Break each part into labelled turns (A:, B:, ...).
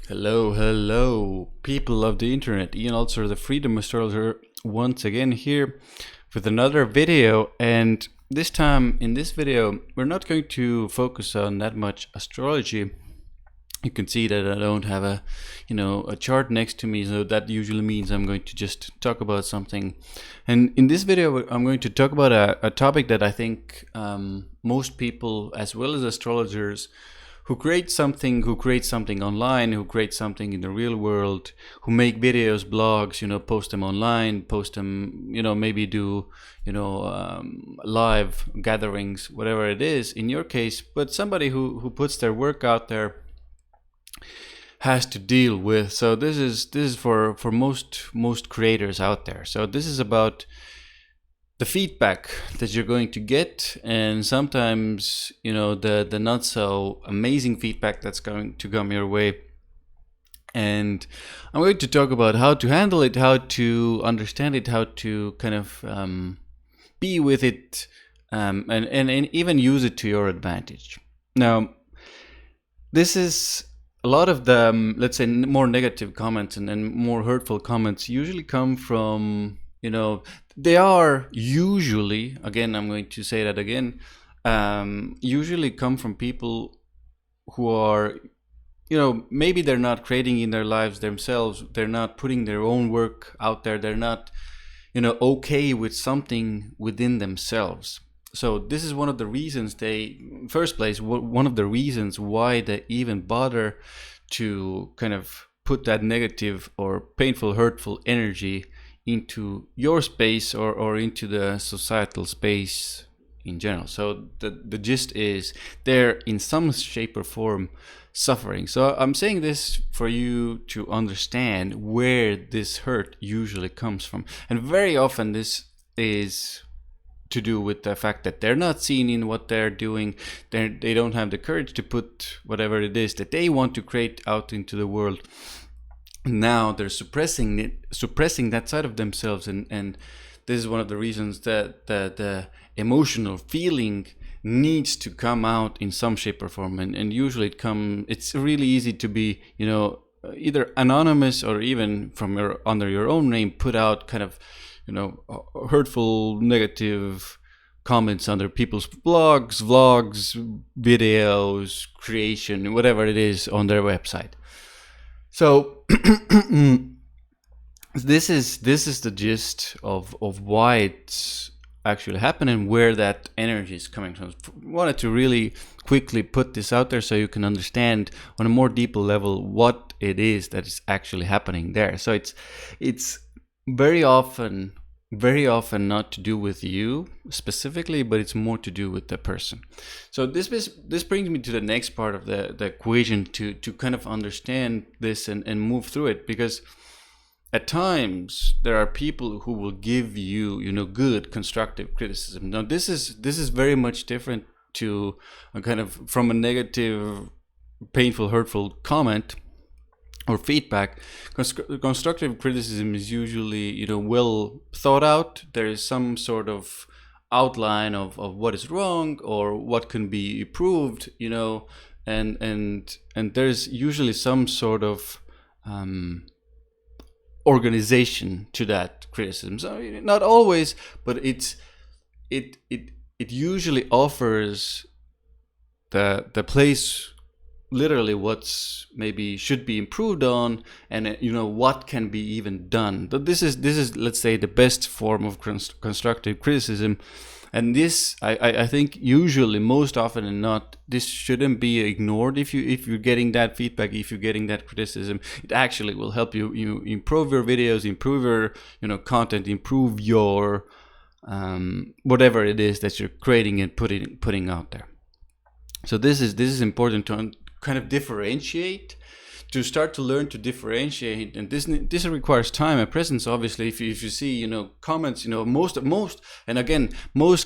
A: Hello, people of the internet. Ian also the Freedom Astrologer once again here with another video. And this time in this video, we're not going to focus on that much astrology. You can see that I don't have a chart next to me, so that usually means I'm going to just talk about something. And in this video, I'm going to talk about a topic that I think most people, as well as astrologers, who create something online, who create something in the real world, who make videos, blogs, post them online, post them, maybe do, live gatherings, whatever it is in your case, but somebody who puts their work out there has to deal with. So this is for most creators out there. So this is about the feedback that you're going to get, and sometimes the not so amazing feedback that's going to come your way. And I'm going to talk about how to handle it, how to understand it, how to kind of be with it, and even use it to your advantage. Now, this is a lot of the let's say more negative comments and more hurtful comments usually come from they are usually, again, I'm going to say that again, usually come from people who are, maybe they're not creating in their lives themselves, they're not putting their own work out there, they're not, okay with something within themselves. So this is one of the reasons one of the reasons why they even bother to kind of put that negative or painful, hurtful energy into your space or into the societal space in general. So the gist is they're in some shape or form suffering. So I'm saying this for you to understand where this hurt usually comes from. And very often this is to do with the fact that they're not seen in what they're doing. They don't have the courage to put whatever it is that they want to create out into the world. Now they're suppressing that side of themselves, and this is one of the reasons that the emotional feeling needs to come out in some shape or form. And usually it's really easy to be either anonymous or even from under your own name put out kind of hurtful, negative comments under people's blogs, vlogs, videos, creation, whatever it is on their website. So this is the gist of why it's actually happening, where that energy is coming from. I wanted to really quickly put this out there so you can understand on a more deeper level what it is that is actually happening there. So it's very often not to do with you specifically, but it's more to do with the person. So this brings me to the next part of the equation to kind of understand this and move through it, because at times there are people who will give you good constructive criticism. Now this is very much different to a kind of from a negative, painful, hurtful comment or feedback. Constructive criticism is usually well thought out. There is some sort of outline of what is wrong or what can be improved, and there's usually some sort of organization to that criticism. So not always, but it usually offers the place, literally what's maybe should be improved on, and what can be even done. But this is let's say the best form of constructive criticism. And this I think usually, most often than not, this shouldn't be ignored. If you're getting that feedback, if you're getting that criticism, it actually will help you improve your videos, improve your content, improve your whatever it is that you're creating and putting out there. So this is important to kind of differentiate, to start to learn to differentiate. And this requires time and presence, obviously. If you see comments, most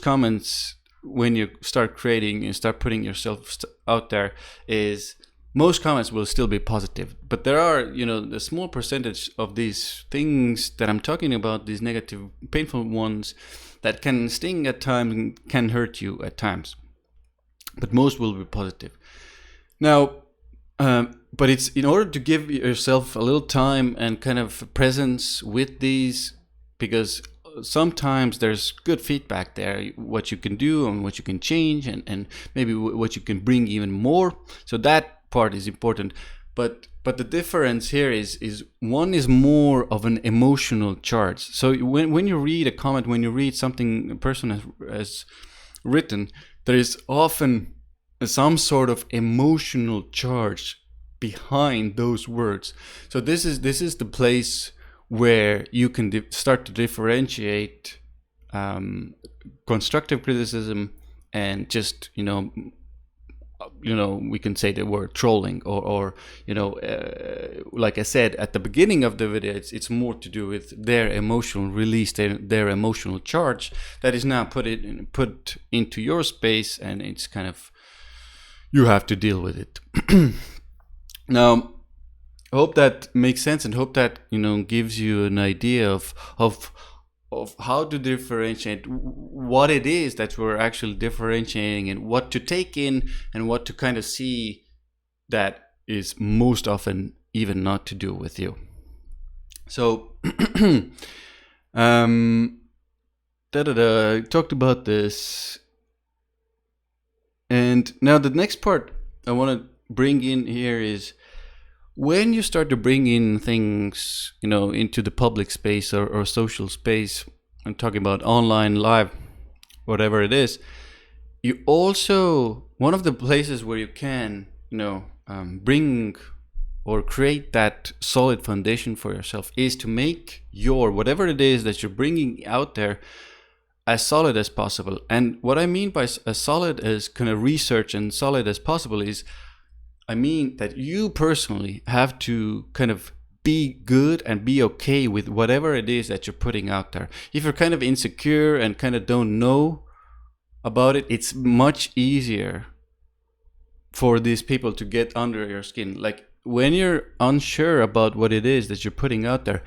A: comments, when you start creating and start putting yourself out there, is most comments will still be positive, but there are the small percentage of these things that I'm talking about, these negative, painful ones, that can sting at times and can hurt you at times, but most will be positive. Now but it's in order to give yourself a little time and kind of presence with these, because sometimes there's good feedback there, what you can do and what you can change, and maybe what you can bring even more. So that part is important. But the difference here is one is more of an emotional charge. So when you read a comment, when you read something a person has written, there is often some sort of emotional charge behind those words. So this is the place where you can start to differentiate constructive criticism and just we can say the word trolling, or like I said at the beginning of the video, it's more to do with their emotional release, their emotional charge that is now put into your space, and it's kind of, you have to deal with it. Now, I hope that makes sense, and hope that gives you an idea of how to differentiate what it is that we're actually differentiating, and what to take in and what to kind of see that is most often even not to do with you. So I talked about this, and now the next part I want to bring in here is when you start to bring in things, into the public space or social space. I'm talking about online, live, whatever it is. You also, one of the places where you can, bring or create that solid foundation for yourself is to make your, whatever it is that you're bringing out there, as solid as possible. And what I mean by as solid as kind of research and solid as possible is, I mean that you personally have to kind of be good and be okay with whatever it is that you're putting out there. If you're kind of insecure and kind of don't know about it, it's much easier for these people to get under your skin. Like when you're unsure about what it is that you're putting out there,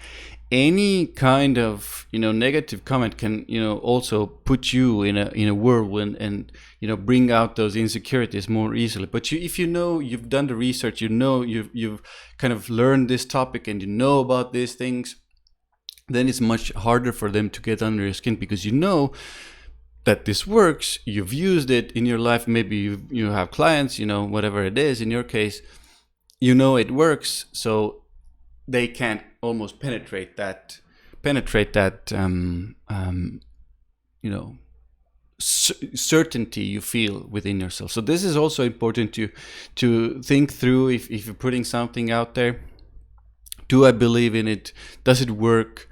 A: any kind of negative comment can also put you in a whirlwind and bring out those insecurities more easily. But if you've done the research, you've kind of learned this topic and about these things, then it's much harder for them to get under your skin, because that this works. You've used it in your life. Maybe you have clients, whatever it is in your case, it works. So they can't almost penetrate that certainty you feel within yourself. So this is also important to think through. If you're putting something out there, do I believe in it? Does it work?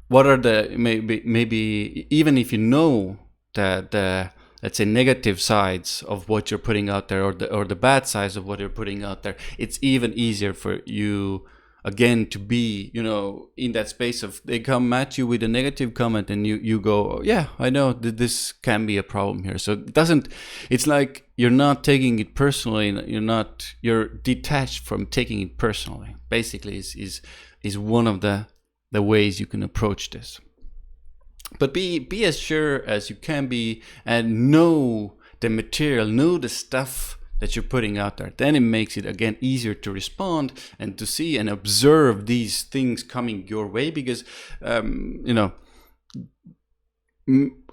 A: What are the maybe even if the let's say negative sides of what you're putting out there, or the bad sides of what you're putting out there, it's even easier for you again to be in that space of, they come at you with a negative comment and you go, yeah, I know that this can be a problem here. So it's like you're not taking it personally, you're detached from taking it personally, basically is one of the ways you can approach this. But be as sure as you can be, and know the material, know the stuff that you're putting out there. Then it makes it again easier to respond and to see and observe these things coming your way, because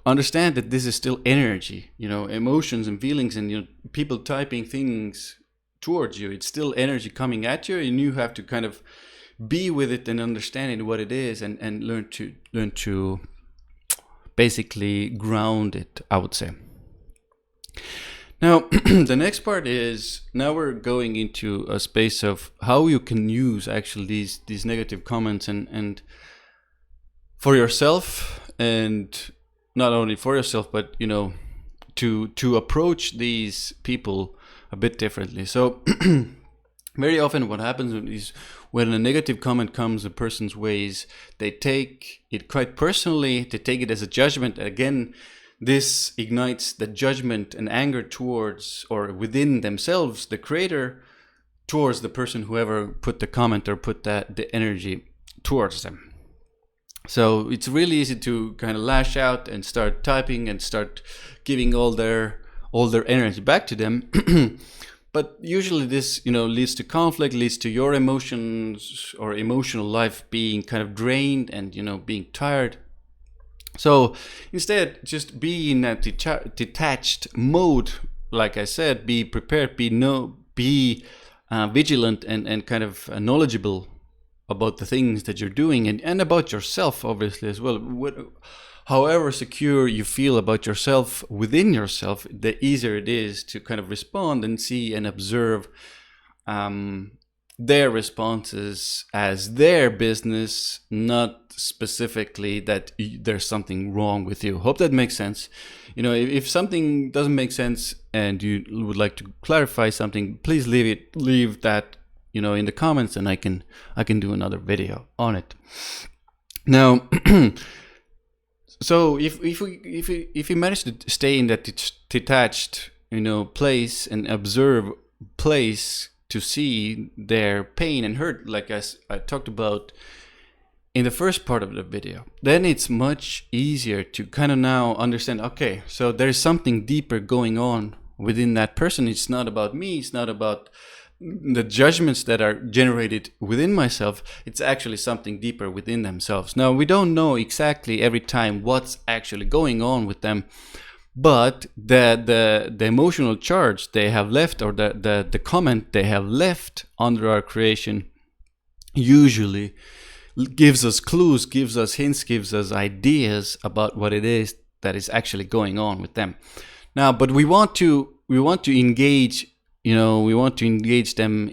A: understand that this is still energy, emotions and feelings, and people typing things towards you, it's still energy coming at you, and you have to kind of be with it and understanding what it is, and learn to basically ground it, I would say. Now, the next part is, now we're going into a space of how you can use actually these negative comments and for yourself, and not only for yourself, but to approach these people a bit differently. So very often what happens is, when a negative comment comes a person's ways, they take it quite personally, they take it as a judgment. Again, this ignites the judgment and anger towards, or within themselves, the creator, towards the person whoever put the comment or put the energy towards them. So it's really easy to kind of lash out and start typing and start giving all their energy back to them. but usually this, leads to conflict, leads to your emotions or emotional life being kind of drained and, being tired. So instead, just be in that detached mode. Like I said, be prepared, be vigilant and kind of knowledgeable about the things that you're doing, and about yourself, obviously, as well. However secure you feel about yourself within yourself, the easier it is to kind of respond and see and observe their responses as their business, not specifically that there's something wrong with you. Hope that makes sense. If something doesn't make sense and you would like to clarify something, please leave that in the comments, and I can do another video on it. Now, so if we manage to stay in that detached place and observe place, to see their pain and hurt, like as I talked about in the first part of the video, then it's much easier to kind of now understand, okay, so there's something deeper going on within that person. It's not about me, it's not about the judgments that are generated within myself. It's actually something deeper within themselves. Now, we don't know exactly every time what's actually going on with them, but the emotional charge they have left, or the comment they have left under our creation, usually gives us clues, gives us hints, gives us ideas about what it is that is actually going on with them. Now, but we want to engage, we want to engage them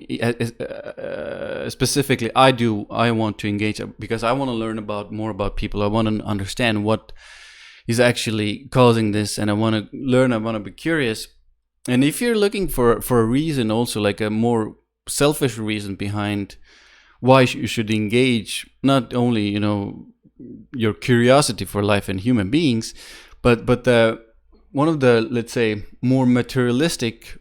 A: specifically. I want to engage because I want to learn more about people. I want to understand what is actually causing this, and I want to learn, I want to be curious. And if you're looking for a reason, also like a more selfish reason behind why you should engage, not only your curiosity for life and human beings, but one of the, let's say, more materialistic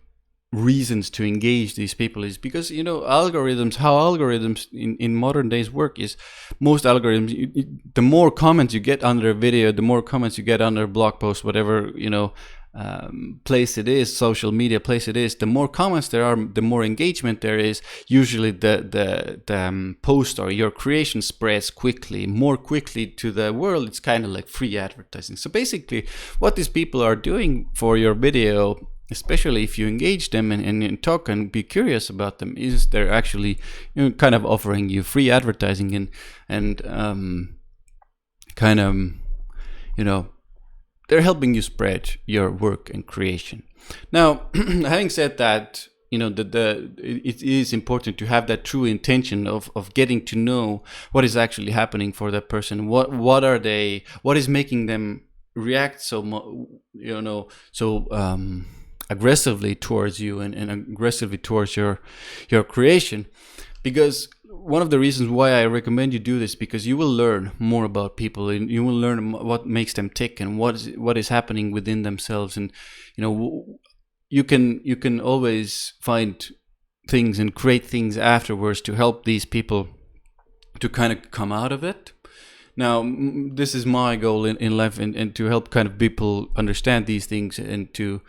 A: reasons to engage these people is because algorithms, how algorithms in modern days work is, most algorithms, the more comments you get under a video, the more comments you get under a blog post, whatever place it is, social media place it is, the more comments there are, the more engagement there is. Usually the post or your creation spreads more quickly to the world. It's kind of like free advertising. So basically what these people are doing for your video, especially if you engage them and talk and be curious about them, is they're actually kind of offering you free advertising and kind of they're helping you spread your work and creation. Now, having said that, it is important to have that true intention of getting to know what is actually happening for that person. What is making them react so aggressively towards you and aggressively towards your creation. Because one of the reasons why I recommend you do this, because you will learn more about people, and you will learn what makes them tick and what is happening within themselves. And you can always find things and create things afterwards to help these people to kind of come out of it. Now, this is my goal in life, and to help kind of people understand these things, and to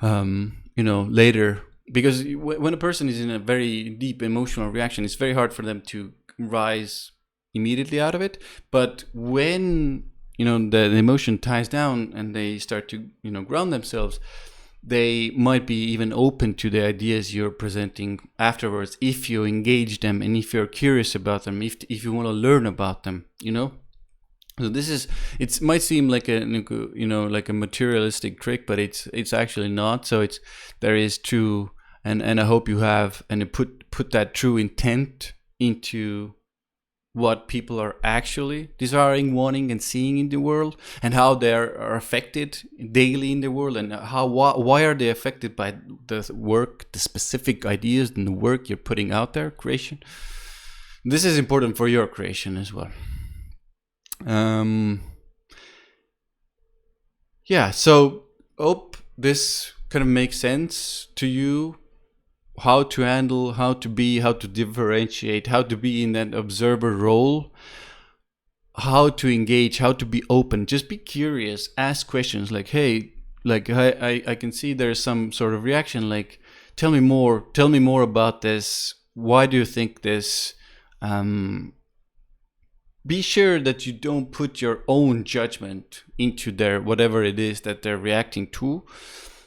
A: later, because when a person is in a very deep emotional reaction, it's very hard for them to rise immediately out of it. But when the emotion ties down and they start to ground themselves, they might be even open to the ideas you're presenting afterwards, if you engage them and if you're curious about them, if you want to learn about them. So it might seem like a like a materialistic trick, but it's actually not. So there is true, and I hope you have, and you put that true intent into what people are actually desiring, wanting, and seeing in the world, and how they are affected daily in the world, and why are they affected by the work, the specific ideas and the work you're putting out there, creation. This is important for your creation as well. So hope this kind of makes sense to you, how to handle, how to be, how to differentiate, how to be in that observer role, how to engage, how to be open. Just be curious, ask questions like, hey, I can see there's some sort of reaction, like tell me more. Tell me more about this. Why do you think this? Be sure that you don't put your own judgment into their whatever it is that they're reacting to.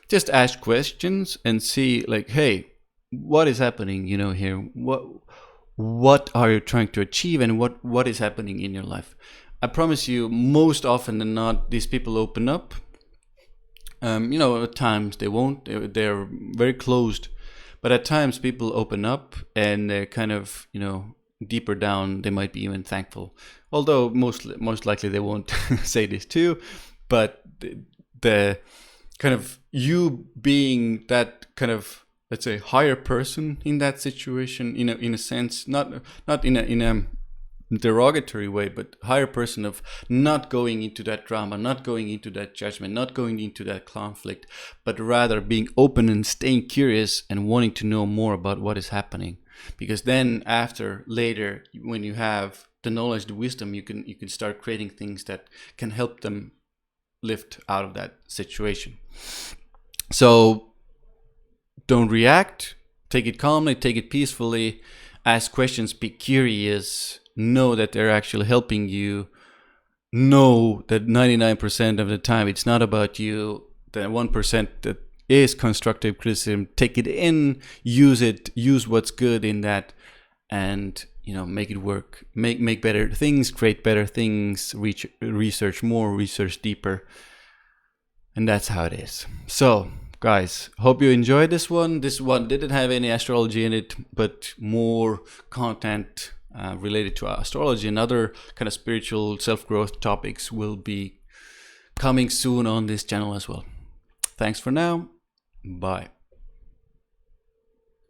A: Just ask questions and see, like, hey, what is happening, here? What are you trying to achieve, and what is happening in your life? I promise you, most often than not, these people open up. At times they won't. They're very closed, but at times people open up, and they're kind of, deeper down, they might be even thankful. Although most likely they won't say this too, but the kind of you being that kind of, let's say, higher person in that situation, in a sense, not in a derogatory way, but higher person of not going into that drama, not going into that judgment, not going into that conflict, but rather being open and staying curious and wanting to know more about what is happening. Because then later, when you have the knowledge, the wisdom, you can start creating things that can help them lift out of that situation. So don't react, take it calmly, take it peacefully, ask questions, be curious, know that they're actually helping you, know that 99% of the time it's not about you, the 1% that is constructive criticism, take it in, use what's good in that, and make it work, make better things, create better things, research more, research deeper, and that's how it is. So guys, hope you enjoyed this one. This one didn't have any astrology in it, but more content related to astrology and other kind of spiritual self-growth topics will be coming soon on this channel as well. Thanks for now. Bye.